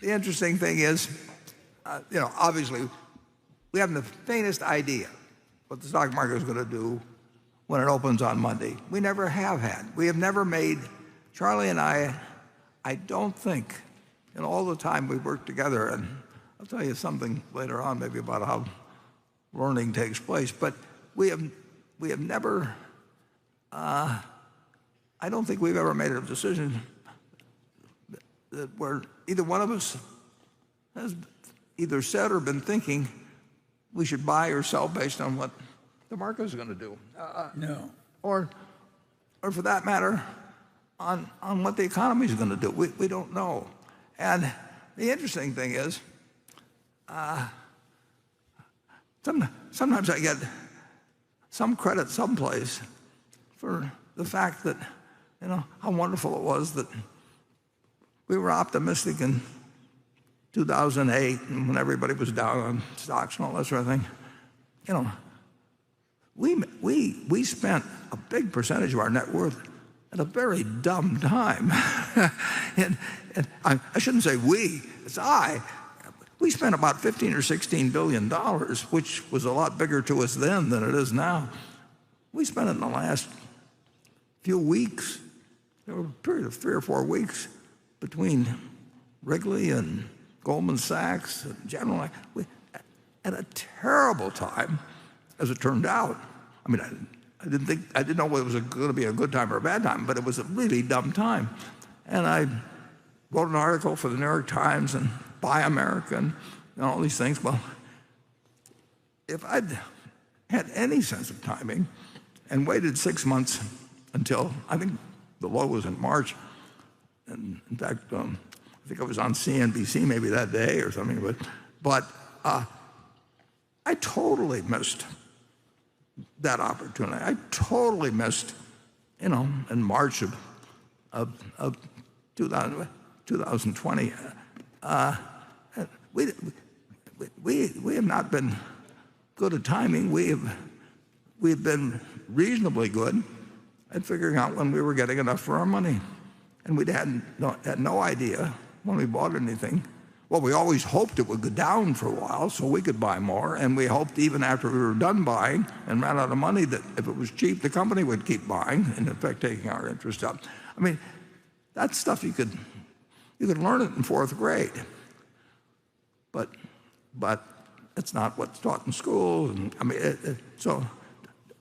the interesting thing is, obviously, we haven't the faintest idea what the stock market is going to do when it opens on Monday. We never have had. We have never made, Charlie and I don't think, in all the time we've worked together, and I'll tell you something later on maybe about how learning takes place, but we have never, I don't think we've ever made a decision that where either one of us has either said or been thinking we should buy or sell based on what the market is going to do. No. Or for that matter, on what the economy is going to do. We don't know. And the interesting thing is, sometimes I get some credit someplace for the fact that, how wonderful it was that we were optimistic in 2008 and when everybody was down on stocks and all that sort of thing. We spent a big percentage of our net worth at a very dumb time. and I shouldn't say we, it's I. We spent about $15 or $16 billion, which was a lot bigger to us then than it is now. We spent it in the last few weeks. There were a period of 3 or 4 weeks between Wrigley and Goldman Sachs and General. At a terrible time, as it turned out. I mean, I didn't know whether it was going to be a good time or a bad time, but it was a really dumb time. And I wrote an article for the New York Times and Buy America and all these things. Well, if I'd had any sense of timing and waited 6 months until, I think the low was in March, and in fact, I think I was on CNBC maybe that day or something, but I totally missed that opportunity. I totally missed, in March of 2020. We have not been good at timing. We've been reasonably good at figuring out when we were getting enough for our money, and we had no idea when we bought anything. Well, we always hoped it would go down for a while so we could buy more, and we hoped even after we were done buying and ran out of money that if it was cheap, the company would keep buying, and in fact taking our interest up. I mean, that's stuff you could learn it in 4th grade, but it's not what's taught in school. And I mean, so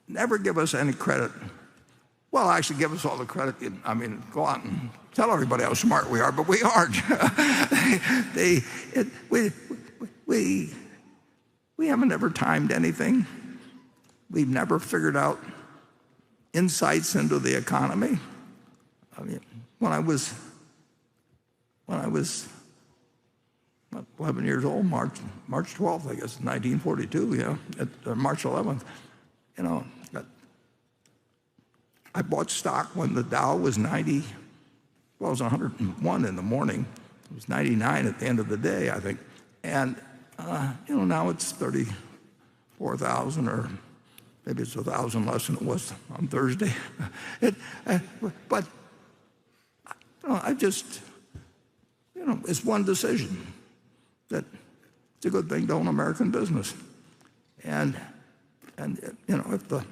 never give us any credit. Well, actually, give us all the credit. I mean, go out and tell everybody how smart we are, but we aren't. We haven't ever timed anything. We've never figured out insights into the economy. I mean, when I was 11 years old, March 12th, I guess, 1942, March 11th, I bought stock when the Dow was 90. Well, it was 101 in the morning. It was 99 at the end of the day, I think. And now it's 34,000, or maybe it's 1,000 less than it was on Thursday. But I just, it's one decision that it's a good thing to own American business. And if the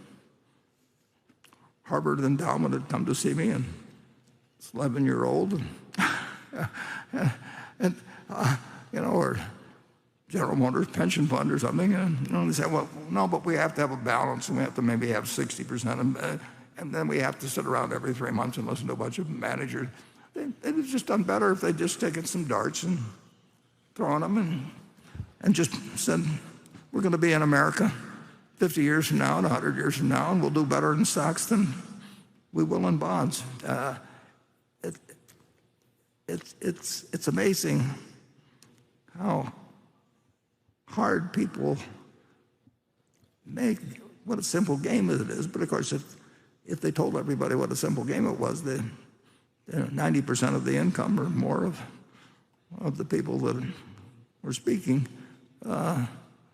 Harvard endowment had come to see me, and it's 11-year-old, or General Motors pension fund or something, and they say, well, no, but we have to have a balance, and we have to maybe have 60%, and then we have to sit around every 3 months and listen to a bunch of managers. They'd have just done better if they'd just taken some darts and thrown them and just said, we're going to be in America 50 years from now and 100 years from now, and we'll do better in stocks than we will in bonds. It's amazing how hard people make what a simple game it is. But of course, if they told everybody what a simple game it was, 90% of the income or more of the people that were speaking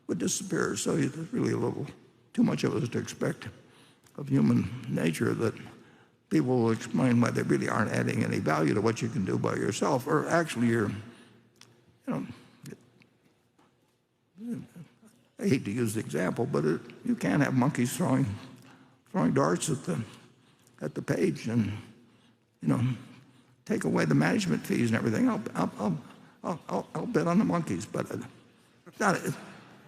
would disappear. So there's really a little too much of us to expect of human nature that people will explain why they really aren't adding any value to what you can do by yourself, or actually you know, I hate to use the example, but you can't have monkeys throwing darts at the page and, take away the management fees and everything. I'll bet on the monkeys, but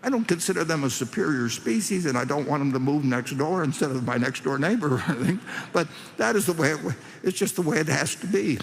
I don't consider them a superior species, and I don't want them to move next door instead of my next door neighbor or anything. But that is the way it's just the way it has to be.